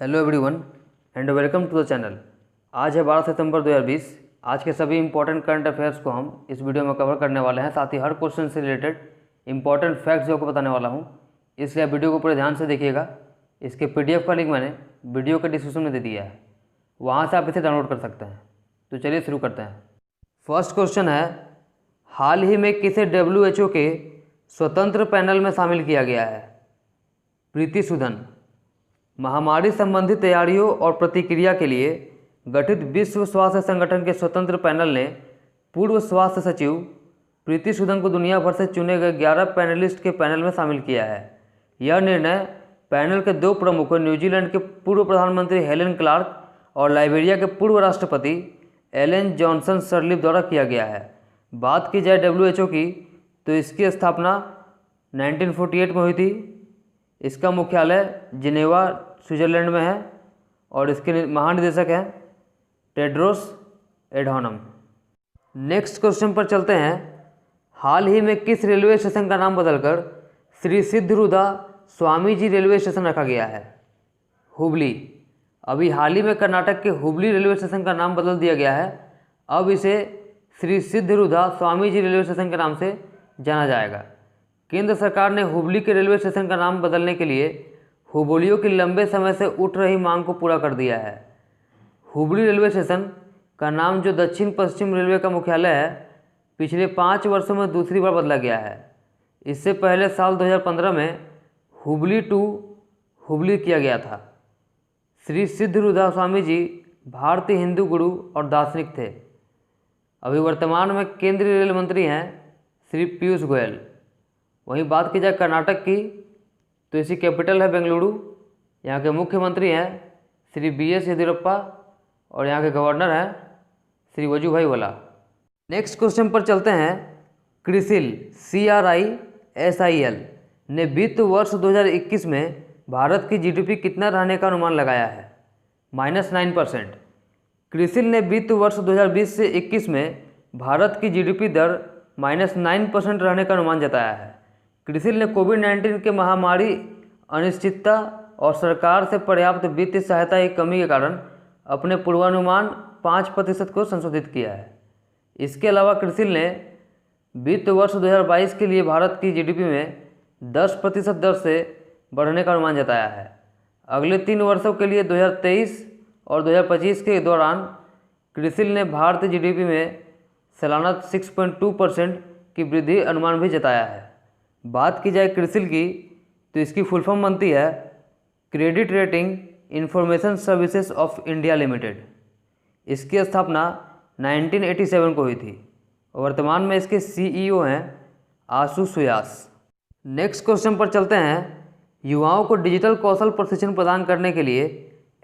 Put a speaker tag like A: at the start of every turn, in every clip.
A: Hello everyone and welcome to the channel. आज है 12 सितंबर 2020। आज के सभी इंपॉर्टेंट करंट अफेयर्स को हम इस वीडियो में कवर करने वाले हैं। साथ ही हर क्वेश्चन से रिलेटेड इंपॉर्टेंट फैक्ट्स जो आपको बताने वाला हूं, इसलिए आप वीडियो को पूरे ध्यान से देखिएगा। इसके पीडीएफ का लिंक मैंने वीडियो के डिस्क्रिप्शन में दे दिया है, वहाँ से आप इसे डाउनलोड कर सकते हैं। तो चलिए शुरू करते हैं। फर्स्ट क्वेश्चन है, हाल ही में किसे WHO के स्वतंत्र पैनल में शामिल किया गया है? प्रीति सूदन। महामारी संबंधी तैयारियों और प्रतिक्रिया के लिए गठित विश्व स्वास्थ्य संगठन के स्वतंत्र पैनल ने पूर्व स्वास्थ्य सचिव प्रीति सूदन को दुनिया भर से चुने गए 11 पैनलिस्ट के पैनल में शामिल किया है। यह निर्णय पैनल के दो प्रमुखों न्यूजीलैंड के पूर्व प्रधानमंत्री हेलेन क्लार्क और लाइबेरिया के पूर्व राष्ट्रपति एलेन जॉनसन सरलिफ द्वारा किया गया है। बात की जाए WHO की, तो इसकी स्थापना 1948 में हुई थी। इसका मुख्यालय जिनेवा स्विट्जरलैंड में है और इसके महानिदेशक हैं टेड्रोस एडहानम। नेक्स्ट क्वेश्चन पर चलते हैं। हाल ही में किस रेलवे स्टेशन का नाम बदलकर श्री सिद्धरूधा स्वामी जी रेलवे स्टेशन रखा गया है? हुबली। अभी हाल ही में कर्नाटक के हुबली रेलवे स्टेशन का नाम बदल दिया गया है। अब इसे श्री सिद्धरूधा स्वामी जी रेलवे स्टेशन के नाम से जाना जाएगा। केंद्र सरकार ने हुबली के रेलवे स्टेशन का नाम बदलने के लिए हुबलियों की लंबे समय से उठ रही मांग को पूरा कर दिया है। हुबली रेलवे स्टेशन का नाम, जो दक्षिण पश्चिम रेलवे का मुख्यालय है, पिछले 5 वर्षों में दूसरी बार बदला गया है। इससे पहले साल 2015 में हुबली टू हुबली किया गया था। श्री सिद्धरूधा स्वामी जी भारतीय हिंदू गुरु और दार्शनिक थे। अभी वर्तमान में केंद्रीय रेल मंत्री हैं श्री पीयूष गोयल। वहीं बात की जाए कर्नाटक की, तो इसी कैपिटल है बेंगलुरु। यहाँ के मुख्यमंत्री हैं श्री BS येदियुरप्पा और यहाँ के गवर्नर हैं श्री वजुभाई वाला। नेक्स्ट क्वेश्चन पर चलते हैं। क्रिसिल CRISIL ने वित्त वर्ष 2021 में भारत की GDP कितना रहने का अनुमान लगाया है? -9%। क्रिसिल ने वित्त वर्ष 2020 से 21 में भारत की GDP दर -9% रहने का अनुमान जताया है। क्रिसिल ने कोविड-19 के महामारी, अनिश्चितता और सरकार से पर्याप्त वित्तीय सहायता की कमी के कारण अपने पूर्वानुमान 5% को संशोधित किया है। इसके अलावा क्रिसिल ने वित्त वर्ष 2022 के लिए भारत की GDP में 10% दर से बढ़ने का अनुमान जताया है। अगले 3 वर्षों के लिए 2023 और 2025 के दौरान क्रिसिल ने भारतीय GDP में सालाना 6.2% की वृद्धि अनुमान भी जताया है। बात की जाए क्रिसिल की, तो इसकी फुल फॉर्म बनती है credit rating information services of India limited. इसकी स्थापना 1987 को हुई थी और वर्तमान में इसके CEO हैं आशु सुयास। नेक्स्ट क्वेश्चन पर चलते हैं। युवाओं को डिजिटल कौशल प्रशिक्षण प्रदान करने के लिए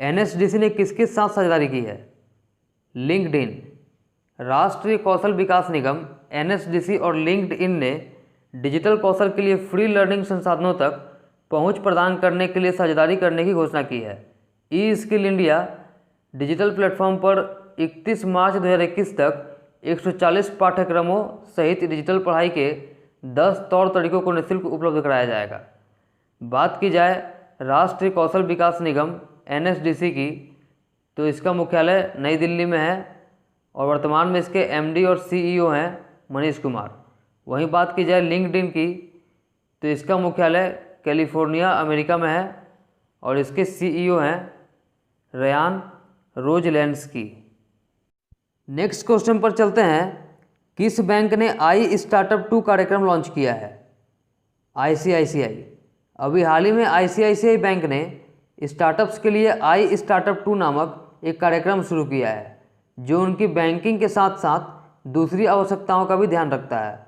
A: NSDC ने किसके साथ साझेदारी की है? लिंक्डइन। राष्ट्रीय कौशल विकास निगम NSDC और लिंक्डइन ने डिजिटल कौशल के लिए फ्री लर्निंग संसाधनों तक पहुंच प्रदान करने के लिए साझेदारी करने की घोषणा की है। ई-स्किल इंडिया डिजिटल प्लेटफॉर्म पर 31 मार्च 2021 तक 140 पाठ्यक्रमों सहित डिजिटल पढ़ाई के 10 तौर तरीकों को निःशुल्क उपलब्ध कराया जाएगा। बात की जाए राष्ट्रीय कौशल विकास निगम NSDC की, तो इसका मुख्यालय नई दिल्ली में है और वर्तमान में इसके MD और CEO हैं मनीष कुमार। वहीं बात की जाए लिंक्डइन की, तो इसका मुख्यालय कैलिफोर्निया अमेरिका में है और इसके CEO हैं रयान रोजलेंस्की। नेक्स्ट क्वेश्चन पर चलते हैं। किस बैंक ने आई स्टार्टअप 2 कार्यक्रम लॉन्च किया है? ICICI। अभी हाल ही में ICICI बैंक ने स्टार्टअप्स के लिए आई स्टार्टअप 2 नामक एक कार्यक्रम शुरू किया है, जो उनकी बैंकिंग के साथ साथ दूसरी आवश्यकताओं का भी ध्यान रखता है।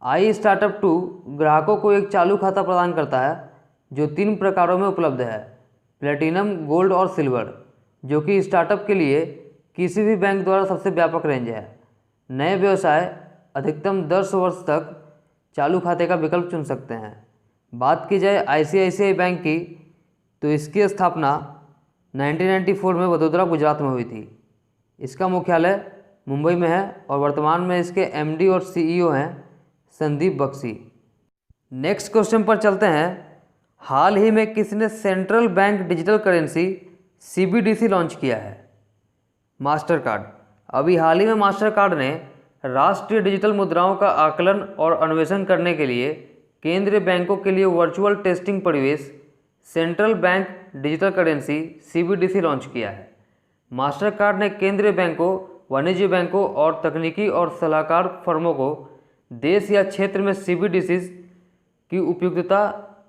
A: आई स्टार्टअप 2 ग्राहकों को एक चालू खाता प्रदान करता है, जो 3 प्रकारों में उपलब्ध है: प्लेटिनम, गोल्ड और सिल्वर, जो कि स्टार्टअप के लिए किसी भी बैंक द्वारा सबसे व्यापक रेंज है। नए व्यवसाय अधिकतम 10 वर्ष तक चालू खाते का विकल्प चुन सकते हैं। बात की जाए ICICI बैंक की, तो इसकी स्थापना 1994 में वडोदरा, गुजरात में हुई थी। इसका मुख्यालय मुंबई में है और वर्तमान में इसके MD और CEO हैं संदीप बख्शी। नेक्स्ट क्वेश्चन पर चलते हैं। हाल ही में किसने central bank digital currency CBDC launch किया है? Master card. अभी हाल ही में मास्टर कार्ड ने राष्ट्रीय डिजिटल मुद्राओं का आकलन और अन्वेषण करने के लिए केंद्रीय बैंकों के लिए वर्चुअल टेस्टिंग परिवेश central bank digital currency CBDC launch किया है। मास्टर कार्ड ने केंद्रीय बैंकों, वाणिज्य बैंकों और तकनीकी और सलाहकार फर्मों को देश या क्षेत्र में CBDC की उपयुक्तता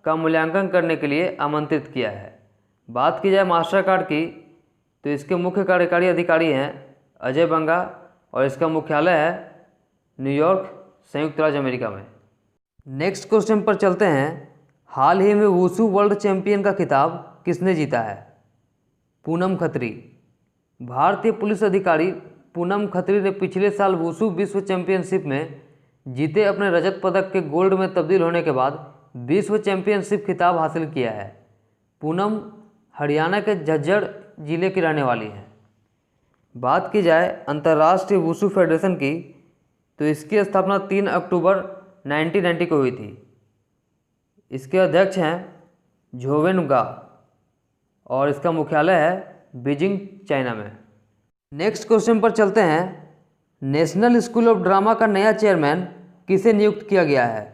A: का मूल्यांकन करने के लिए आमंत्रित किया है। बात की जाए मास्टर कार्ड की तो इसके मुख्य कार्यकारी अधिकारी हैं अजय बंगा और इसका मुख्यालय है न्यूयॉर्क, संयुक्त राज्य अमेरिका में। नेक्स्ट क्वेश्चन पर चलते हैं। हाल ही में वुशु वर्ल्ड चैंपियन का खिताब किसने जीता है? पूनम खत्री। भारतीय पुलिस अधिकारी पूनम खत्री ने पिछले साल वुशु विश्व चैंपियनशिप में जीते अपने रजत पदक के गोल्ड में तब्दील होने के बाद विश्व चैंपियनशिप खिताब हासिल किया है। पूनम हरियाणा के झज्जर जिले की रहने वाली हैं। बात की जाए अंतर्राष्ट्रीय वुशु फेडरेशन की तो इसकी स्थापना 3 अक्टूबर 1990 को हुई थी। इसके अध्यक्ष हैं झोवेन गा और इसका मुख्यालय है बीजिंग, चाइना में। नेक्स्ट क्वेश्चन पर चलते हैं। नेशनल स्कूल ऑफ ड्रामा का नया चेयरमैन किसे नियुक्त किया गया है?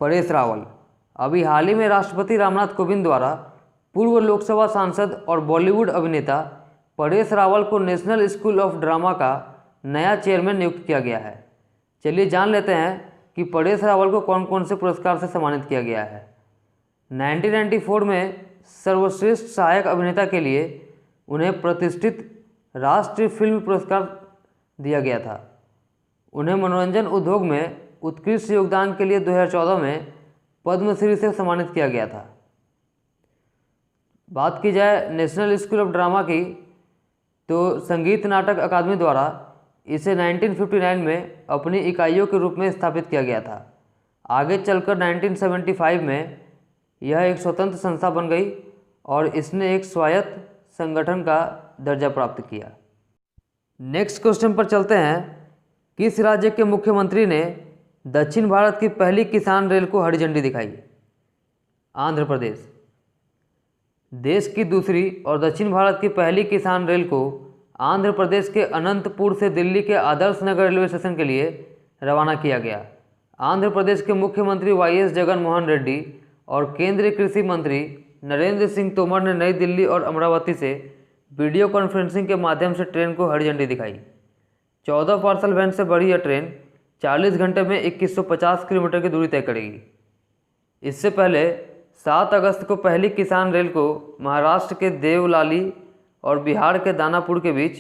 A: परेश रावल। अभी हाल ही में राष्ट्रपति रामनाथ कोविंद द्वारा पूर्व लोकसभा सांसद और बॉलीवुड अभिनेता परेश रावल को नेशनल स्कूल ऑफ ड्रामा का नया चेयरमैन नियुक्त किया गया है। चलिए जान लेते हैं कि परेश रावल को कौन कौन से पुरस्कार से सम्मानित किया गया है। 1994 में सर्वश्रेष्ठ सहायक अभिनेता के लिए उन्हें प्रतिष्ठित राष्ट्रीय फिल्म पुरस्कार दिया गया था। उन्हें मनोरंजन उद्योग में उत्कृष्ट योगदान के लिए 2014 में पद्मश्री से सम्मानित किया गया था। बात की जाए नेशनल स्कूल ऑफ ड्रामा की तो संगीत नाटक अकादमी द्वारा इसे 1959 में अपनी इकाइयों के रूप में स्थापित किया गया था। आगे चलकर 1975 में यह एक स्वतंत्र संस्था बन गई और इसने एक स्वायत्त संगठन का दर्जा प्राप्त किया। नेक्स्ट क्वेश्चन पर चलते हैं। किस राज्य के मुख्यमंत्री ने दक्षिण भारत की पहली किसान रेल को हरी झंडी दिखाई? आंध्र प्रदेश। देश की दूसरी और दक्षिण भारत की पहली किसान रेल को आंध्र प्रदेश के अनंतपुर से दिल्ली के आदर्श नगर रेलवे स्टेशन के लिए रवाना किया गया। आंध्र प्रदेश के मुख्यमंत्री YS जगन मोहन रेड्डी और केंद्रीय कृषि मंत्री नरेंद्र सिंह तोमर ने नई दिल्ली और अमरावती से वीडियो कॉन्फ्रेंसिंग के माध्यम से ट्रेन को हरी झंडी दिखाई। 14 पार्सल वैन से बढ़ी यह ट्रेन 40 घंटे में 2150 किलोमीटर की दूरी तय करेगी। इससे पहले 7 अगस्त को पहली किसान रेल को महाराष्ट्र के देवलाली और बिहार के दानापुर के बीच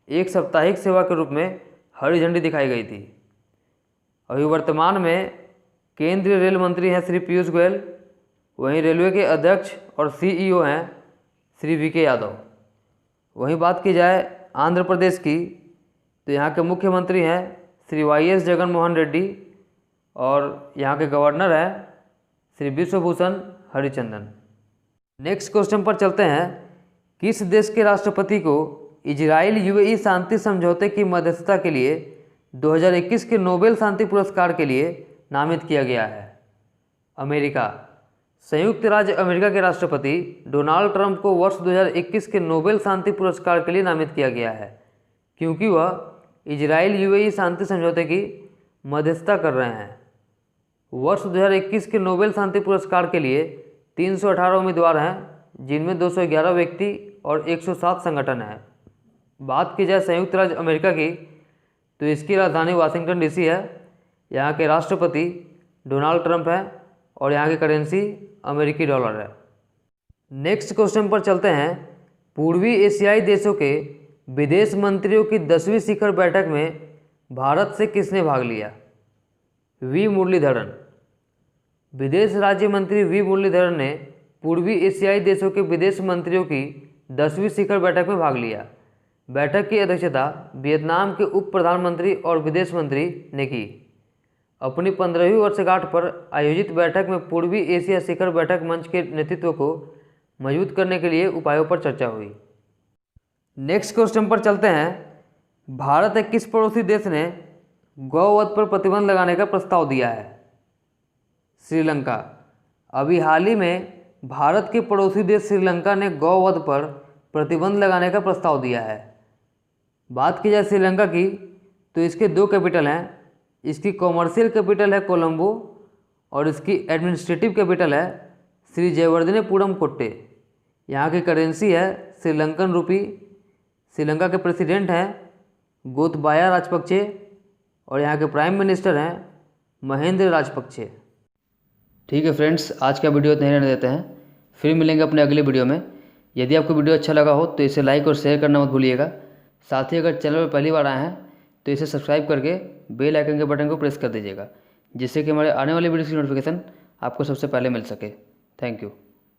A: एक साप्ताहिक सेवा के रूप में हरी झंडी दिखाई गई थी। अभी वर्तमान में केंद्रीय रेल मंत्री हैं श्री पीयूष गोयल, वहीं रेलवे के अध्यक्ष और CEO हैं श्री VK यादव। वहीं बात की जाए आंध्र प्रदेश की तो यहाँ के मुख्यमंत्री हैं श्री YS जगन मोहन रेड्डी और यहाँ के गवर्नर हैं श्री विश्वभूषण हरिचंदन। नेक्स्ट क्वेश्चन पर चलते हैं। किस देश के राष्ट्रपति को इजराइल UAE शांति समझौते की मध्यस्थता के लिए 2021 के नोबेल शांति पुरस्कार के लिए नामित किया गया है? अमेरिका। संयुक्त राज्य अमेरिका के राष्ट्रपति डोनाल्ड ट्रंप को वर्ष 2021 के नोबेल शांति पुरस्कार के लिए नामित किया गया है क्योंकि वह इजराइल UAE शांति समझौते की मध्यस्थता कर रहे हैं। वर्ष 2021 के नोबेल शांति पुरस्कार के लिए 318 उम्मीदवार हैं जिनमें 211 व्यक्ति और 107 संगठन हैं। बात की जाए संयुक्त राज्य अमेरिका की तो इसकी राजधानी वाशिंगटन DC है। यहाँ के राष्ट्रपति डोनाल्ड ट्रंप हैं और यहाँ की करेंसी अमेरिकी डॉलर है। नेक्स्ट क्वेश्चन पर चलते हैं। पूर्वी एशियाई देशों के विदेश मंत्रियों की 10वीं शिखर बैठक में भारत से किसने भाग लिया? V मुरलीधरन। विदेश राज्य मंत्री V मुरलीधरन ने पूर्वी एशियाई देशों के विदेश मंत्रियों की 10वीं शिखर बैठक में भाग लिया। बैठक की अध्यक्षता वियतनाम के उप प्रधानमंत्री और विदेश मंत्री ने की। अपनी 15वीं वर्षगांठ पर आयोजित बैठक में पूर्वी एशिया शिखर बैठक मंच के नेतृत्व को मजबूत करने के लिए उपायों पर चर्चा हुई। नेक्स्ट क्वेश्चन पर चलते हैं। भारत के किस पड़ोसी देश ने गौवध पर प्रतिबंध लगाने का प्रस्ताव दिया है? श्रीलंका। अभी हाल ही में भारत के पड़ोसी देश श्रीलंका ने गौवध पर प्रतिबंध लगाने का प्रस्ताव दिया है। बात की जाए श्रीलंका की तो इसके दो कैपिटल हैं। इसकी कॉमर्शियल कैपिटल है कोलंबो और इसकी एडमिनिस्ट्रेटिव कैपिटल है श्री जयवर्धनेपुरम कोट्टे। यहाँ की करेंसी है श्रीलंकन रुपी। श्रीलंका के प्रेसिडेंट हैं गोतबाया राजपक्षे और यहाँ के प्राइम मिनिस्टर हैं महेंद्र राजपक्षे। ठीक है फ्रेंड्स, आज का वीडियो इतना ही रहने देते हैं। फिर मिलेंगे अपने अगले वीडियो में। यदि आपको वीडियो अच्छा लगा हो तो इसे लाइक और शेयर करना मत भूलिएगा। साथ ही अगर चैनल पर पहली बार आए हैं तो इसे सब्सक्राइब करके बेल आइकन के बटन को प्रेस कर दीजिएगा, जिससे कि हमारे आने वाले वीडियो की नोटिफिकेशन आपको सबसे पहले मिल सके। Thank you.